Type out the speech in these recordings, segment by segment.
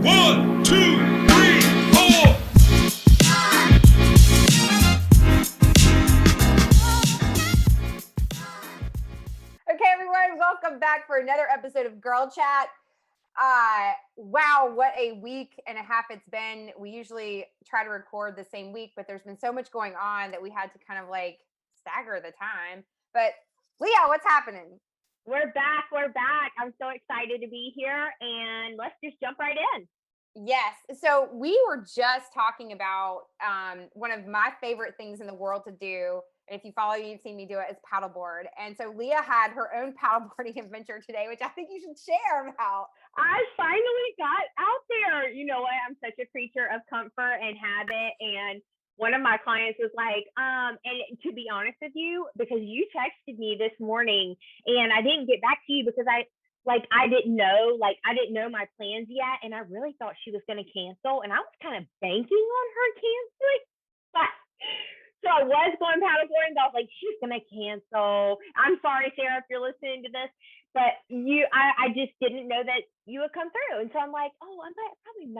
1, 2, 3, 4. Okay, everyone, welcome back for another episode of Girl Chat. Wow, what a week and a half it's been. We usually try to record the same week, but there's been so much going on that we had to kind of like stagger the time. But Leah, what's happening? We're back. I'm so excited to be here, and let's just jump right in. Yes. So we were just talking about one of my favorite things in the world to do. And if you follow me, you've seen me do it, is paddleboard. And so Leah had her own paddleboarding adventure today, which I think you should share about. I finally got out there. You know what? I'm such a creature of comfort and habit. And one of my clients was like, and to be honest with you, because you texted me this morning and I didn't get back to you because I didn't know my plans yet. And I really thought she was going to cancel. And I was kind of banking on her canceling. So I was going paddleboarding, but I was like, she's going to cancel. I'm sorry, Sarah, if you're listening to this, but I just didn't know that you would come through. And so I'm like, oh, I'm probably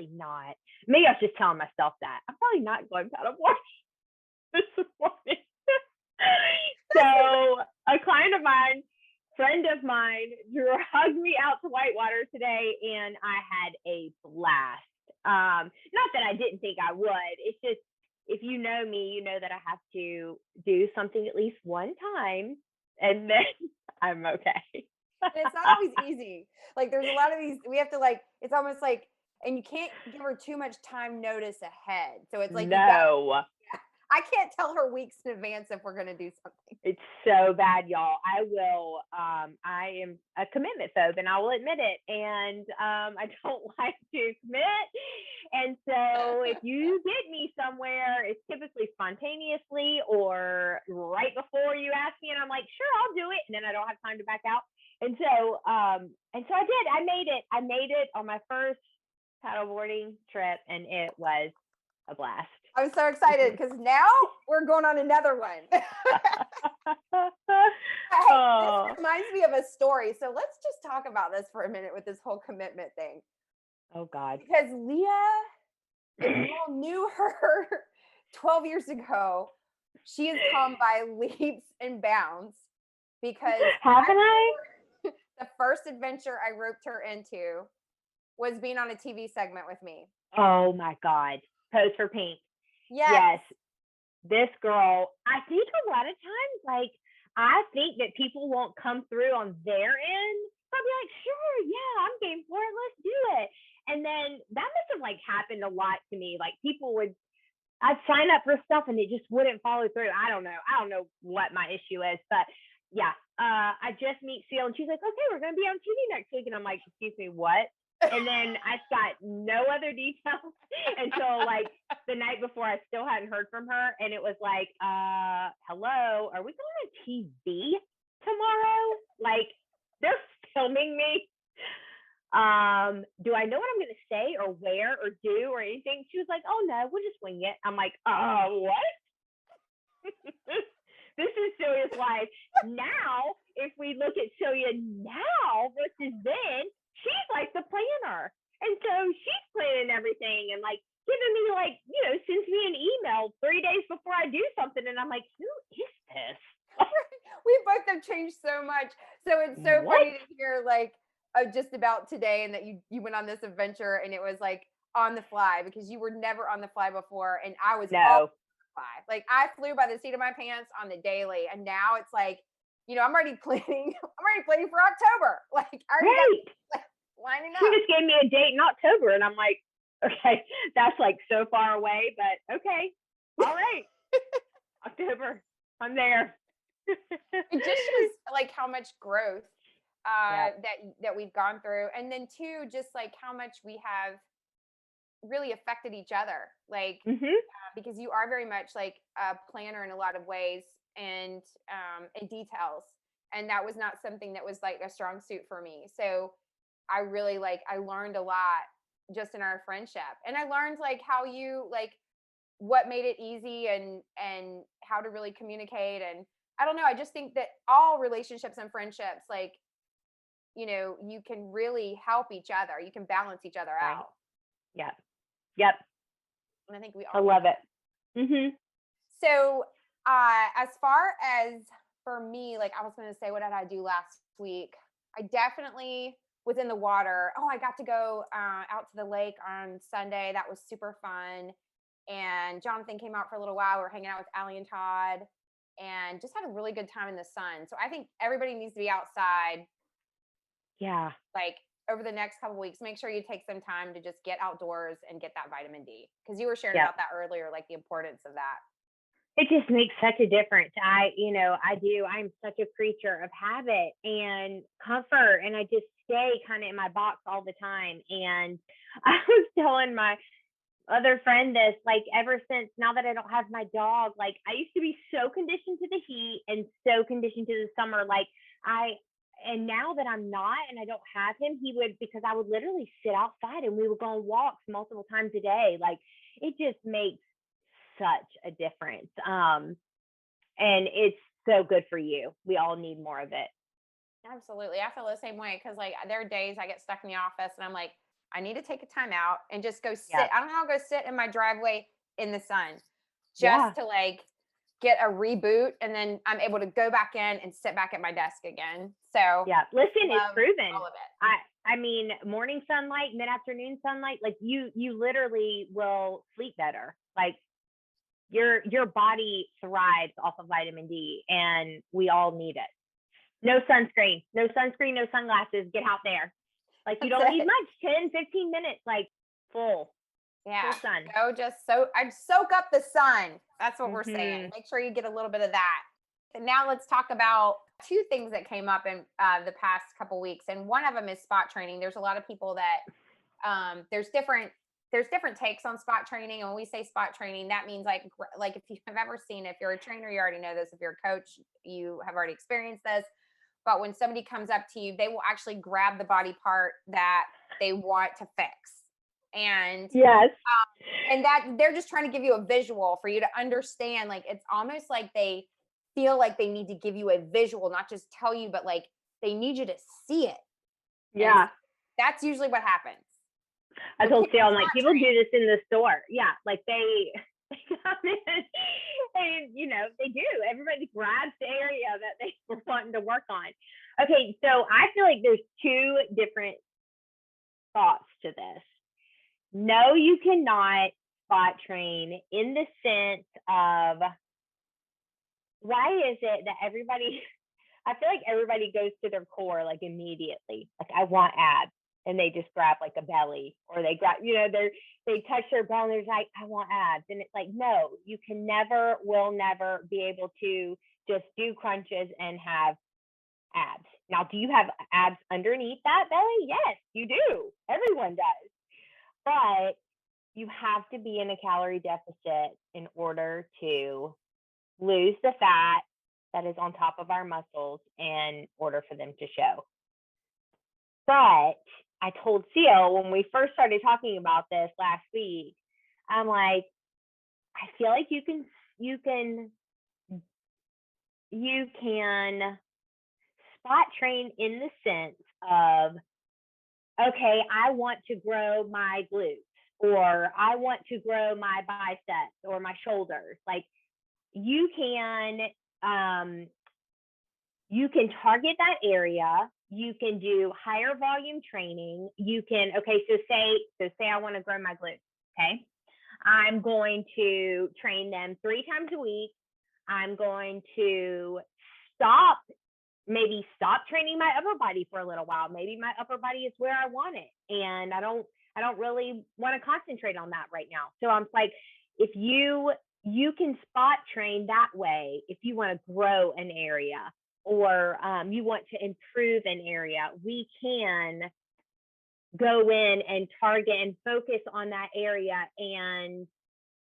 not. Maybe I was just telling myself that. I'm probably not going paddleboarding this morning. So a client of mine, friend of mine, hugged me out to Whitewater today, and I had a blast. Not that I didn't think I would. It's just, if you know me, you know that I have to do something at least one time, and then I'm okay. And it's not always easy. Like there's a lot of these, we have to like, it's almost like, and you can't give her too much time notice ahead. So it's like, I can't tell her weeks in advance if we're going to do something. It's so bad, y'all. I am a commitment phobe, and I will admit it. And I don't like to commit. And so if you get me somewhere, it's typically spontaneously or right before you ask me, and I'm like, sure, I'll do it. And then I don't have time to back out. And so I did. I made it on my first paddleboarding trip, and it was a blast. I'm so excited because now we're going on another one. Hey, this reminds me of a story. So let's just talk about this for a minute with this whole commitment thing. Oh, God. Because Leah, if you all knew her 12 years ago, she has come by leaps and bounds because haven't I? The first adventure I roped her into was being on a TV segment with me. Oh, my God. Pose for Pink. Yes. This girl, I think a lot of times, like, I think that people won't come through on their end. So I'll be like, sure, yeah, I'm game for it. Let's do it. And then that must have like happened a lot to me. Like I'd sign up for stuff and it just wouldn't follow through. I don't know what my issue is, but yeah, I just meet Cel, and she's like, okay, we're going to be on TV next week. And I'm like, excuse me, what? And then I got no other details until like the night before. I still hadn't heard from her, and it was like, hello, are we going on TV tomorrow? Like, they're filming me. Do I know what I'm going to say or wear or do or anything? She was like, oh no, we'll just wing it. I'm like, what? This is Celia's life. Now, if we look at Celia now versus then, she's like the planner. And so she's planning everything and like giving me like, sends me an email 3 days before I do something. And I'm like, who is this? We both have changed so much. So it's so funny to hear like just about today, and that you went on this adventure and it was like on the fly, because you were never on the fly before. And I was on the fly. Like I flew by the seat of my pants on the daily. And now it's like, I'm already planning for October. Like I already got lining up. She just gave me a date in October, and I'm like, okay, that's like so far away, but okay, all right. October, I'm there. It just shows like how much growth that we've gone through, and then too, just like how much we have really affected each other, like because you are very much like a planner in a lot of ways, and in details, and that was not something that was like a strong suit for me. So I really I learned a lot just in our friendship, and I learned like how you like what made it easy, and how to really communicate. And I don't know, I just think that all relationships and friendships, like you can really help each other. You can balance each other Right. out. Yep. And I think we I all love need it. Mm-hmm. So, as far as for me, like I was going to say, what did I do last week? I definitely was in the water. Oh, I got to go out to the lake on Sunday. That was super fun. And Jonathan came out for a little while. We were hanging out with Allie and Todd and just had a really good time in the sun. So I think everybody needs to be outside Yeah. like over the next couple weeks. Make sure you take some time to just get outdoors and get that vitamin D, because you were sharing Yep. about that earlier, like the importance of that. It just makes such a difference. I'm such a creature of habit and comfort, and I just stay kind of in my box all the time. And I was telling my other friend this, like, ever since now that I don't have my dog, like I used to be so conditioned to the heat and so conditioned to the summer. And now that I'm not and I don't have him, because I would literally sit outside and we would go on walks multiple times a day. Like, it just makes such a difference. And it's so good for you. We all need more of it. Absolutely. I feel the same way, because like there are days I get stuck in the office and I'm like, I need to take a time out and just go sit. Yeah. I don't know, I'll go sit in my driveway in the sun just Yeah. to like get a reboot, and then I'm able to go back in and sit back at my desk again. So Yeah. Listen, it's love proven. all of it. I mean, morning sunlight, mid-afternoon sunlight, like you literally will sleep better. Like your body thrives off of vitamin D, and we all need it. No sunscreen, no sunglasses. Get out there. Like, you That's don't need it. much, 10, 15 minutes, like full Yeah. sun. Go I'd soak up the sun. That's what we're saying. Mhm. Make sure you get a little bit of that. And now let's talk about two things that came up in the past couple weeks. And one of them is spot training. There's a lot of people that there's different takes on spot training. And when we say spot training, that means like if you have ever seen, if you're a trainer, you already know this. If you're a coach, you have already experienced this. But when somebody comes up to you, they will actually grab the body part that they want to fix. And Yes. and that they're just trying to give you a visual for you to understand. Like, it's almost like they feel like they need to give you a visual, not just tell you, but like they need you to see it. Yeah. And that's usually what happens. I When told people Cel, I'm like, spot people do train- this in the store. Yeah, like they come in and they do. Everybody grabs the area that they were wanting to work on. Okay, so I feel like there's two different thoughts to this. No, you cannot spot train in the sense of, why is it that everybody I feel like everybody goes to their core like immediately. Like, I want abs. And they just grab like a belly, or they grab, they touch their belly and they're like, I want abs. And it's like, no, you will never be able to just do crunches and have abs. Now, do you have abs underneath that belly? Yes, you do. Everyone does. But you have to be in a calorie deficit in order to lose the fat that is on top of our muscles in order for them to show. But I told Cel when we first started talking about this last week, I'm like, I feel like you can spot train in the sense of, okay, I want to grow my glutes, or I want to grow my biceps or my shoulders. Like, you can target that area. You can do higher volume training. You can, okay, so say I want to grow my glutes. Okay. I'm going to train them 3 times a week. I'm going to stop training my upper body for a little while. Maybe my upper body is where I want it, and I don't really want to concentrate on that right now. So I'm like, if you can spot train that way, if you want to grow an area, or you want to improve an area, we can go in and target and focus on that area. And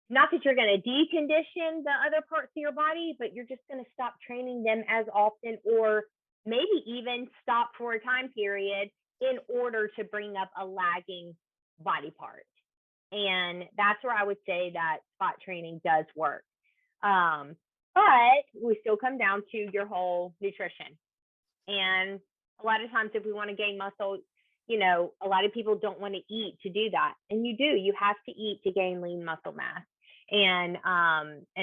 not that you're going to decondition the other parts of your body, but you're just going to stop training them as often, or maybe even stop for a time period in order to bring up a lagging body part. And that's where I would say that spot training does work. But we still come down to your whole nutrition. And A lot of times if we want to gain muscle, a lot of people don't want to eat to do that. And you do. You have to eat to gain lean muscle mass. And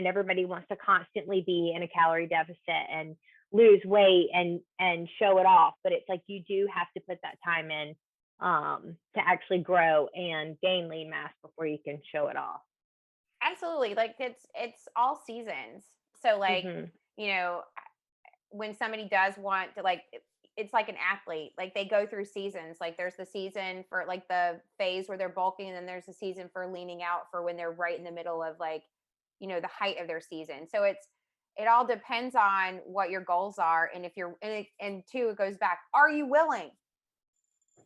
everybody wants to constantly be in a calorie deficit and lose weight and show it off. But it's like you do have to put that time in to actually grow and gain lean mass before you can show it off. Absolutely. Like it's all seasons. So like, Mm-hmm. when somebody does want to it's like an athlete, like they go through seasons. Like there's the season for like the phase where they're bulking, and then there's the season for leaning out for when they're right in the middle of like, the height of their season. So it all depends on what your goals are. And if you're, and two, it goes back, are you willing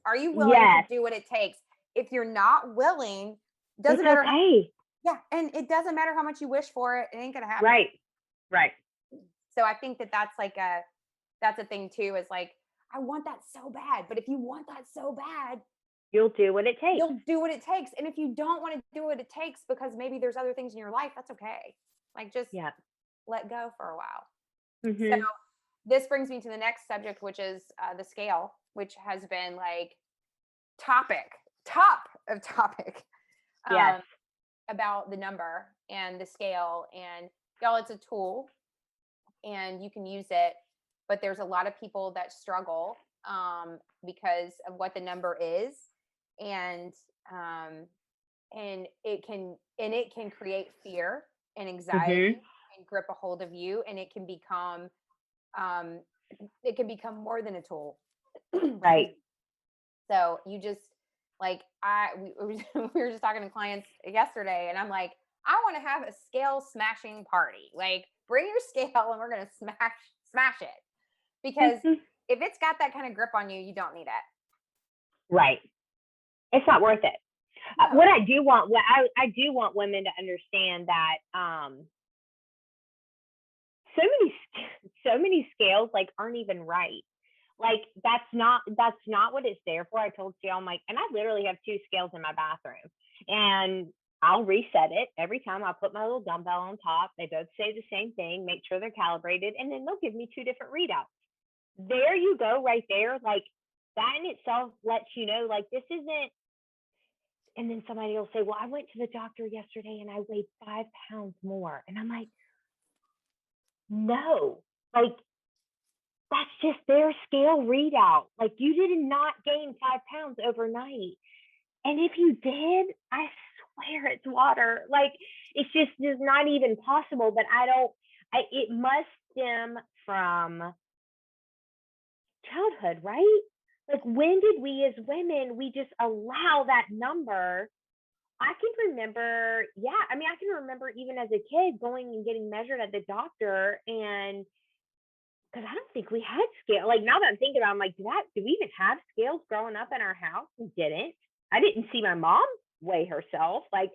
to Yes, do what it takes? If you're not willing, doesn't it's matter okay. yeah, and it doesn't matter how much you wish for it, it ain't gonna happen. Right. So I think that's like that's a thing too, is like, I want that so bad. But if you want that so bad, You'll do what it takes. you'll do what it takes. And if you don't want to do what it takes because maybe there's other things in your life, that's okay. Like just Yeah. let go for a while. Mm-hmm. So this brings me to the next subject, which is the scale, which has been like top of topic. Yes. About the number and the scale. And y'all, it's a tool and you can use it, but there's a lot of people that struggle because of what the number is. And it can create fear and anxiety Mm-hmm. and grip a hold of you, and um, it can become more than a tool. Right. So you just like we were just talking to clients yesterday, and I'm like, I want to have a scale smashing party. Like, bring your scale and we're gonna smash it. Because if it's got that kind of grip on you, you don't need it. Right. It's not worth it. No. What I do want women to understand that so many scales like aren't even right. Like that's not what it's there for. I told you, I'm like, and I literally have 2 scales in my bathroom, and I'll reset it every time. I'll put my little dumbbell on top. They both say the same thing, make sure they're calibrated, and then they'll give me 2 different readouts. There you go, right there. Like that in itself lets you know, like this isn't. And then somebody will say, well, I went to the doctor yesterday and I weighed 5 pounds more. And I'm like, no, like that's just their scale readout. Like you did not gain 5 pounds overnight. And if you did, I swear it's water. Like it's just is not even possible. But it must stem from childhood, right? Like when did we as women, we just allow that number? I can remember, I can remember even as a kid going and getting measured at the doctor, and because I don't think we had scale. Like now that I'm thinking about it, I'm like, do we even have scales growing up in our house? We didn't. I didn't see my mom weigh herself. Like,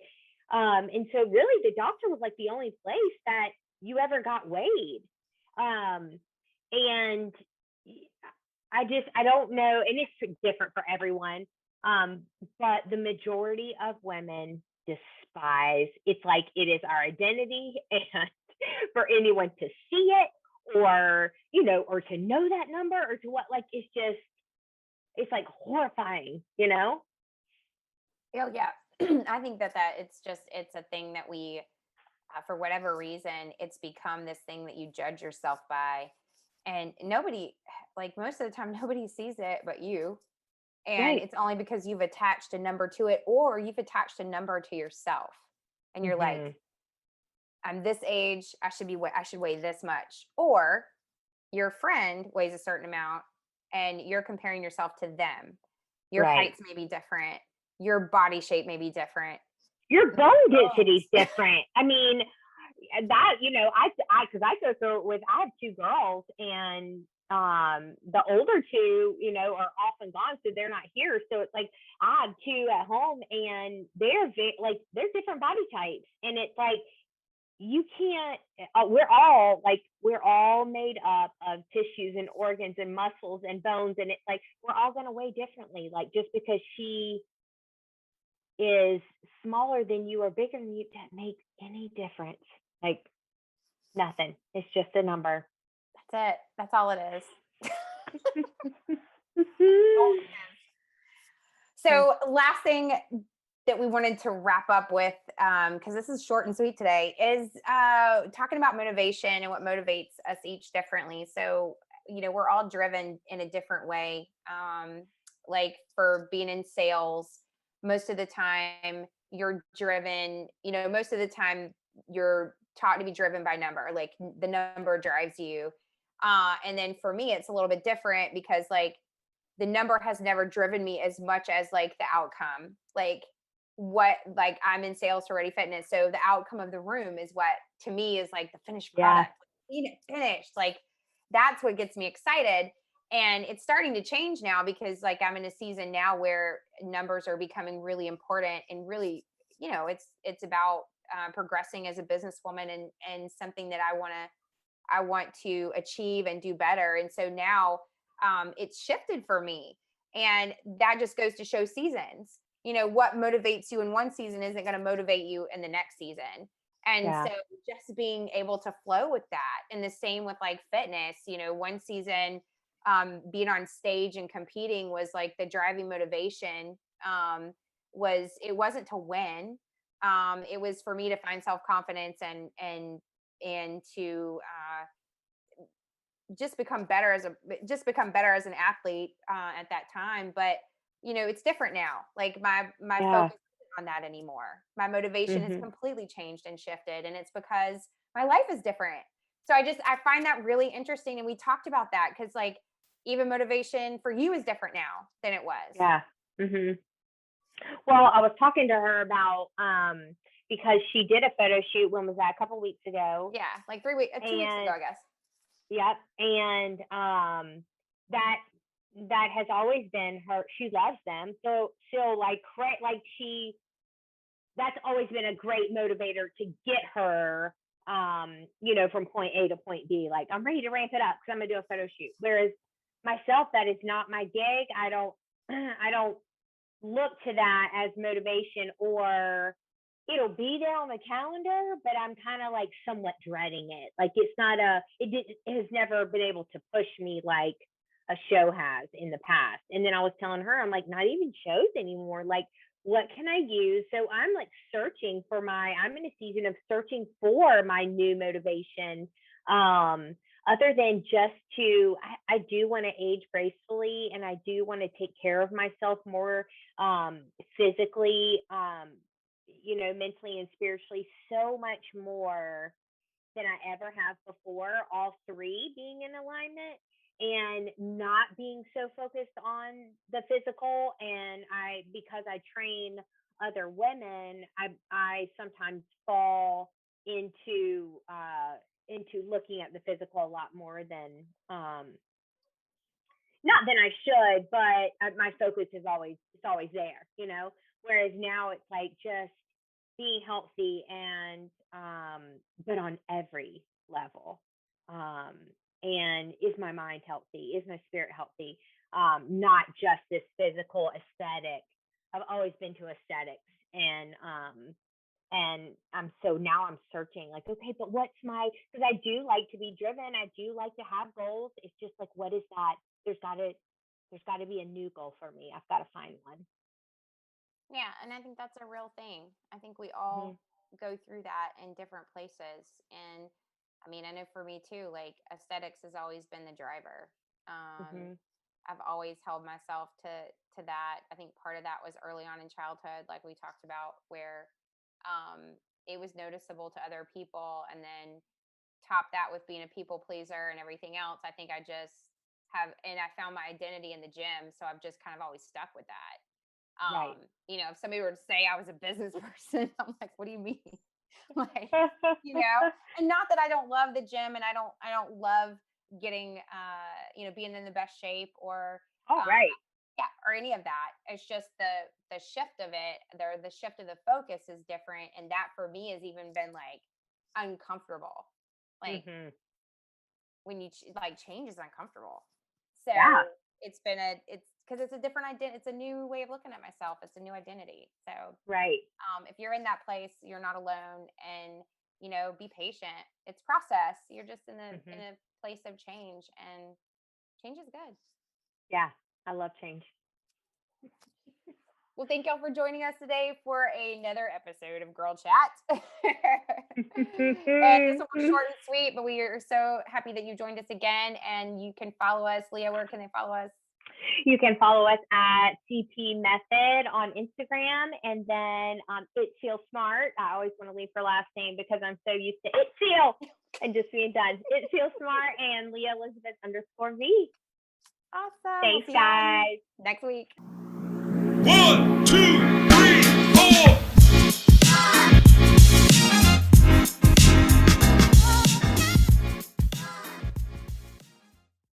and so really the doctor was like the only place that you ever got weighed. And I don't know, and it's different for everyone. But the majority of women despise, it's like it is our identity, and for anyone to see it or or to know that number or to what, like it's like horrifying. Oh yeah. I think that it's a thing that we for whatever reason, it's become this thing that you judge yourself by, and nobody, like most of the time, nobody sees it but you. And Right. it's only because you've attached a number to it, or you've attached a number to yourself, and you're like, I'm this age, I should weigh this much. Or your friend weighs a certain amount and you're comparing yourself to them. Your Right. heights may be different, your body shape may be different, Your bone density is different. I mean, that, because I go through it with, I have 2 girls, and the older 2, are off and gone, so they're not here. So it's like I have 2 at home, and they're different body types, and it's like you can't. We're all made up of tissues and organs and muscles and bones, and it's like we're all going to weigh differently. Like just because she is smaller than you or bigger than you, that makes any difference. Like nothing. It's just a number. that's it, that's all it is. So last thing that we wanted to wrap up with, because this is short and sweet today, is talking about motivation and what motivates us each differently. So, we're all driven in a different way. Like for being in sales, most of the time you're driven, most of the time you're taught to be driven by number, like the number drives you. And then for me, it's a little bit different because like the number has never driven me as much as like the outcome. Like I'm in sales for Ready Fitness. So the outcome of the room is what to me is like the finished Yeah. product. Seeing it finished. Like that's what gets me excited. And it's starting to change now because like I'm in a season now where numbers are becoming really important and really, it's about progressing as a businesswoman and something that I want to achieve and do better. And so now it's shifted for me. And that just goes to show seasons. What motivates you in one season isn't going to motivate you in the next season. And Yeah. so just being able to flow with that. And the same with like fitness, one season being on stage and competing was like the driving motivation it wasn't to win. It was for me to find self-confidence and to just become better as an athlete at that time. But it's different now. Like my Yeah. focus isn't on that anymore. My motivation has Mhm. completely changed and shifted, and it's because my life is different. So I find that really interesting, and we talked about that because like even motivation for you is different now than it was. Yeah. Mhm. Well, I was talking to her about because she did a photo shoot. When was that? A couple weeks ago. Yeah, like 2 weeks ago, And I guess. yep. And that that has always been her. She loves them. So she'll like that's always been a great motivator to get her from point A to point B. Like, I'm ready to ramp it up because I'm gonna do a photo shoot. Whereas myself, that is not my gig. I don't I don't look to that as motivation, or it'll be there on the calendar, but I'm kind of like somewhat dreading it. Like it has never been able to push me like a show has in the past. And then I was telling her, I'm like, not even shows anymore. Like, what can I use? So I'm like I'm in a season of searching for my new motivation. Other than just I do want to age gracefully, and I do want to take care of myself more physically, mentally and spiritually, so much more than I ever have before, all three being in alignment and not being so focused on the physical. And because I train other women, I sometimes fall into looking at the physical a lot more than not than I should, but my focus is always there, Whereas now it's like just being healthy and but on every level. Um, and is my mind healthy? Is my spirit healthy? Not just this physical aesthetic. I've always been to aesthetics, and now I'm searching like, okay, but because I do like to be driven, I do like to have goals. It's just like, what is that? There's got to be a new goal for me. I've got to find one. Yeah, and I think that's a real thing. I think we Mm-hmm. all go through that in different places. And I mean, I know for me too, like aesthetics has always been the driver. Um, Mm-hmm. I've always held myself to that. I think part of that was early on in childhood, like we talked about, where it was noticeable to other people, and then top that with being a people pleaser and everything else. I think I just and I found my identity in the gym, so I've just kind of always stuck with that. Right. If somebody were to say I was a business person, I'm like, what do you mean? Like, and not that I don't love the gym and I don't love getting being in the best shape or All uh, right. yeah, or any of that. It's just the shift of it, the shift of the focus is different. And that for me has even been like uncomfortable. Like Mm-hmm. when like change is uncomfortable. So Yeah. it's because it's a different identity. It's a new way of looking at myself. It's a new identity. So Right. if you're in that place, you're not alone, and be patient. It's process. You're just in Mm-hmm. a place of change, and change is good. Yeah, I love change. Well, thank y'all for joining us today for another episode of Girl Chat. And this one was short and sweet, but we are so happy that you joined us again. And you can follow us. Leah, where can they follow us? You can follow us at CP Method on Instagram, and then It Feels Smart. I always want to leave her last name because I'm so used to It Feel and just being done. It Feels Smart, and Leah Elizabeth _V. Awesome. Thanks, We'll see you guys. next week. 1, 2,